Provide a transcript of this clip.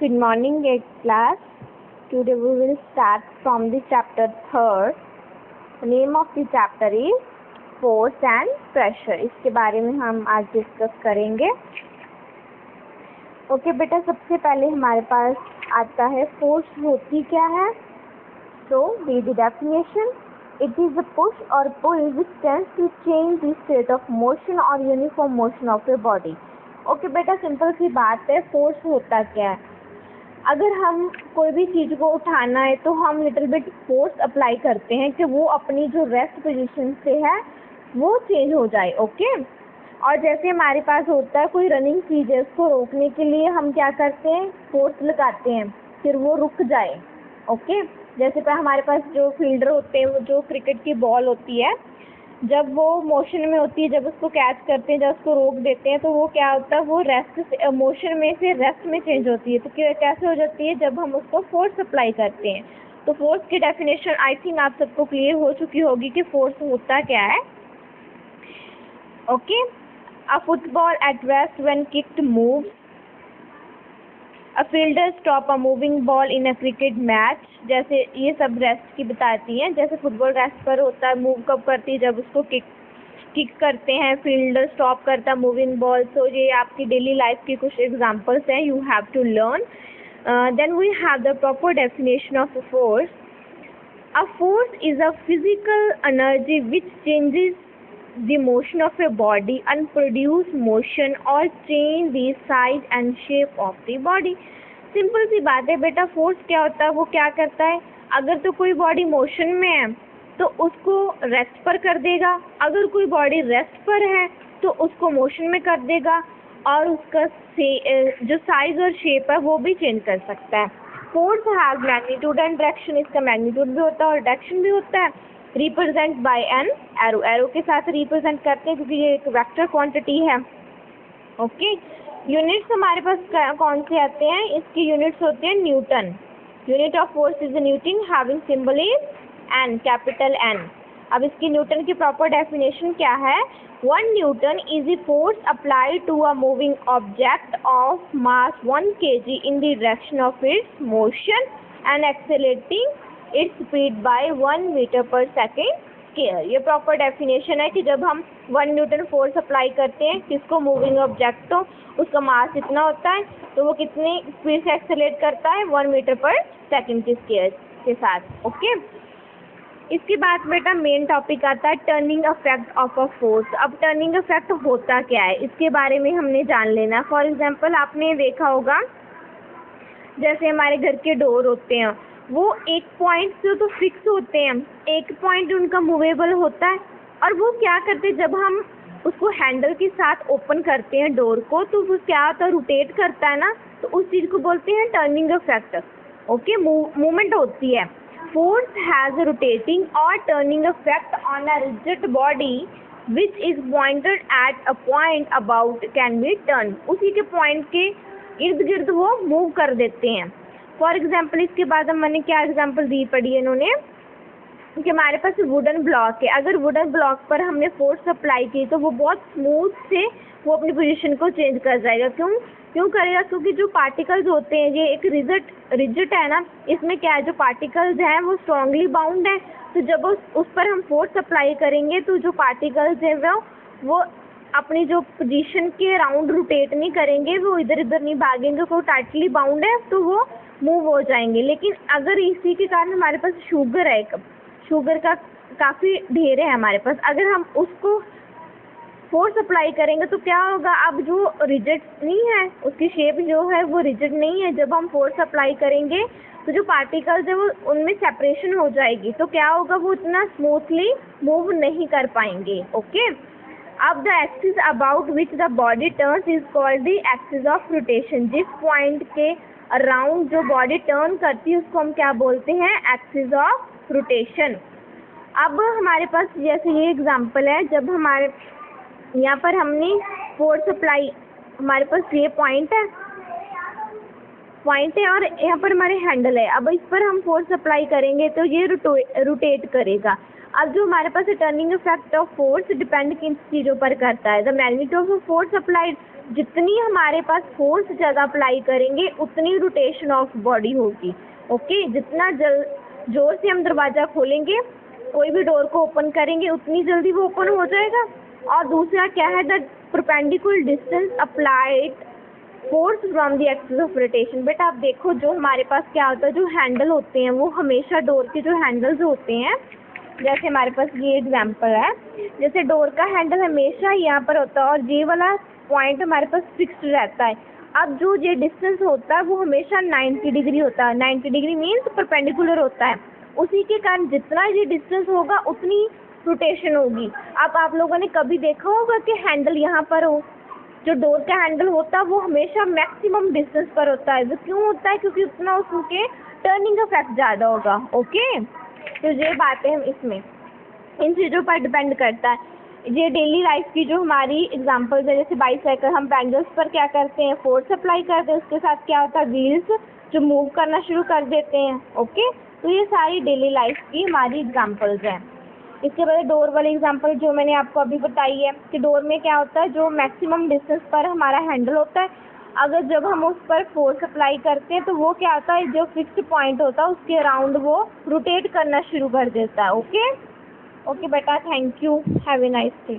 Good morning, class. Today we will start from the chapter 3rd. The name of the chapter is force and pressure. इसके बारे में हम आज discuss करेंगे. Okay बेटा, सबसे पहले हमारे पास आता है फोर्स होती क्या है. So read the definition. It is a push or pull which tends to change the state of motion or uniform motion of a body. Okay बेटा, सिंपल सी बात है. फोर्स होता क्या है? अगर हम कोई भी चीज़ को उठाना है तो हम लिटिल बिट फोर्स अप्लाई करते हैं कि वो अपनी जो रेस्ट पोजीशन से है वो चेंज हो जाए. ओके, और जैसे हमारे पास होता है कोई रनिंग चीज़ है, उसको रोकने के लिए हम क्या करते हैं, फोर्स लगाते हैं, फिर वो रुक जाए. ओके, जैसे पर हमारे पास जो फील्डर होते हैं, वो जो क्रिकेट की बॉल होती है, जब वो मोशन में होती है, जब उसको कैच करते हैं, जब उसको रोक देते हैं, तो वो क्या होता है, वो रेस्ट से मोशन में से रेस्ट में चेंज होती है. तो कैसे हो जाती है? जब हम उसको फोर्स अप्लाई करते हैं. तो फोर्स की डेफिनेशन आई थिंक आप सबको क्लियर हो चुकी होगी कि फोर्स होता क्या है. Okay, a football at rest when kicked moves. A fielder stop a moving ball in a cricket match. जैसे ये सब रेस्ट की बताती हैं. जैसे फुटबॉल रेस्ट पर होता है, मूव कब करती है, जब उसको किक करते हैं. फील्डर स्टॉप करता है मूविंग बॉल. सो ये आपकी डेली लाइफ की कुछ एग्जांपल्स हैं. You have to learn. Then we have the proper definition of a force. A force is a physical energy which changes the motion of a body and produce motion or change the size and shape of the body. Simple सी बात है बेटा, force क्या होता है, वो क्या करता है. अगर तो कोई बॉडी मोशन में है तो उसको रेस्ट पर कर देगा. अगर कोई बॉडी रेस्ट पर है तो उसको मोशन में कर देगा, और उसका जो साइज और शेप है वो भी चेंज कर सकता है. Force has magnitude and direction. इसका मैग्नीट्यूड भी होता है और डायरेक्शन भी होता है. Represent by an arrow. Arrow के साथ रिप्रेजेंट करते हैं क्योंकि ये एक वेक्टर क्वांटिटी है. ओके, यूनिट्स हमारे पास कौन से आते हैं? इसकी यूनिट्स होते हैं newton. Unit of force is newton having symbol is N, capital N. अब इसकी न्यूटन की प्रॉपर डेफिनेशन क्या है? 1 newton is the force applied to a moving object of mass 1 kg in the direction of its motion and accelerating its speed by 1 metre per second square. ये proper definition है कि जब हम 1 Newton force apply करते हैं किसको, moving object, तो उसका मास इतना होता है, तो वो कितनी स्पीड से एक्सेलरेट करता है, 1 मीटर पर सेकेंड के स्क्वायर के साथ. ओके, इसके बाद बेटा मेन टॉपिक आता है turning effect of a force. अब टर्निंग इफेक्ट होता क्या है, इसके बारे में हमने जान लेना. फॉर एग्जाम्पल आपने देखा होगा, जैसे हमारे घर के डोर होते हैं, वो एक पॉइंट से तो फिक्स होते हैं, एक पॉइंट उनका मूवेबल होता है, और वो क्या करते हैं, जब हम उसको हैंडल के साथ ओपन करते हैं डोर को, तो वो क्या होता है, रोटेट करता है ना, तो उस चीज़ को बोलते हैं टर्निंग इफेक्ट. ओके, मूवमेंट होती है. फोर्स हैज अ रोटेटिंग और turning effect on a rigid body which is pointed at a point about can be turn. उसी के पॉइंट के इर्द गिर्द वो मूव कर देते हैं. फॉर एग्जाम्पल, इसके बाद मैंने क्या एग्जाम्पल दी पड़ी है इन्होंने, कि हमारे पास वुडन ब्लॉक है. अगर वुडन ब्लॉक पर हमने फोर्स अप्लाई की तो वो बहुत स्मूथ से वो अपनी पोजीशन को चेंज कर जाएगा. क्यों करेगा? क्योंकि जो पार्टिकल्स होते हैं, ये एक रिजिड है ना, इसमें क्या है, जो पार्टिकल्स हैं वो स्ट्रांगली बाउंड है. तो जब उस पर हम फोर्स अप्लाई करेंगे तो जो पार्टिकल्स हैं वो अपनी जो पोजीशन के अराउंड रोटेट नहीं करेंगे, वो इधर उधर नहीं भागेंगे, वो टाइटली बाउंड है, तो वो मूव हो जाएंगे. लेकिन अगर इसी के कारण हमारे पास शुगर है, शुगर का काफ़ी ढेर है हमारे पास, अगर हम उसको फोर्स अप्लाई करेंगे तो क्या होगा, अब जो रिजिड नहीं है, उसकी शेप जो है वो रिजिड नहीं है, जब हम फोर्स अप्लाई करेंगे तो जो पार्टिकल्स है वो उनमें सेपरेशन हो जाएगी. तो क्या होगा, वो इतना स्मूथली मूव नहीं कर पाएंगे. ओके, अब the axis about which the body turns is called the axis of rotation. जिस पॉइंट के अराउंड जो बॉडी टर्न करती है उसको हम क्या बोलते हैं, एक्सिस ऑफ रोटेशन. अब हमारे पास जैसे ये एग्जांपल है, जब हमारे यहाँ पर हमने फोर्स अप्लाई, हमारे पास ये पॉइंट है और यहाँ पर हमारे हैंडल है. अब इस पर हम फोर्स अप्लाई करेंगे तो ये रोटेट करेगा. अब जो हमारे पास turning effect of force depend किन चीज़ों पर करता है, the magnitude of force applied. जितनी हमारे पास फोर्स ज़्यादा अप्लाई करेंगे उतनी रोटेशन ऑफ बॉडी होगी। ओके, जितना जोर से हम दरवाज़ा खोलेंगे, कोई भी डोर को ओपन करेंगे, उतनी जल्दी वो ओपन हो जाएगा। और दूसरा क्या है, the perpendicular distance applied force from the axis of rotation. बेटा आप देखो, जो हमारे पास क्या होता है, जो हैंडल होते हैं वो हमेशा डोर के जो हैंडल्स होते हैं, जैसे हमारे पास ये एग्जांपल है, जैसे डोर का हैंडल हमेशा यहाँ पर होता है और ये वाला पॉइंट हमारे पास फिक्स्ड रहता है। अब जो ये डिस्टेंस होता है वो हमेशा 90 डिग्री होता है। 90 डिग्री मीन्स परपेंडिकुलर होता है। उसी के कारण जितना ये डिस्टेंस होगा उतनी रोटेशन होगी। अब आप लोगों ने कभी देखा होगा कि हैंडल यहाँ पर हो, जो डोर का हैंडल होता है वो हमेशा मैक्सिमम डिस्टेंस पर होता है। वो क्यों होता है? क्योंकि उतना उसके टर्निंग इफेक्ट ज़्यादा होगा। ओके, तो ये बातें हम इसमें इन चीज़ों पर डिपेंड करता है। ये डेली लाइफ की जो हमारी एग्जांपल्स है, जैसे बाइसाइकिल, हम पैडल्स पर क्या करते हैं, फोर्स अप्लाई करते हैं, उसके साथ क्या होता है, व्हील्स जो मूव करना शुरू कर देते हैं। ओके, तो ये सारी डेली लाइफ की हमारी एग्जांपल्स हैं। इसके बाद डोर वाली एग्जांपल जो मैंने आपको अभी बताई है कि डोर में क्या होता है, जो मैक्सिमम डिस्टेंस पर हमारा हैंडल होता है, अगर जब हम उस पर फोर्स अप्लाई करते हैं तो वो क्या होता है, जो फिक्स्ड पॉइंट होता है उसके अराउंड वो रोटेट करना शुरू कर देता है। ओके ओके बेटा, thank you, have a nice day.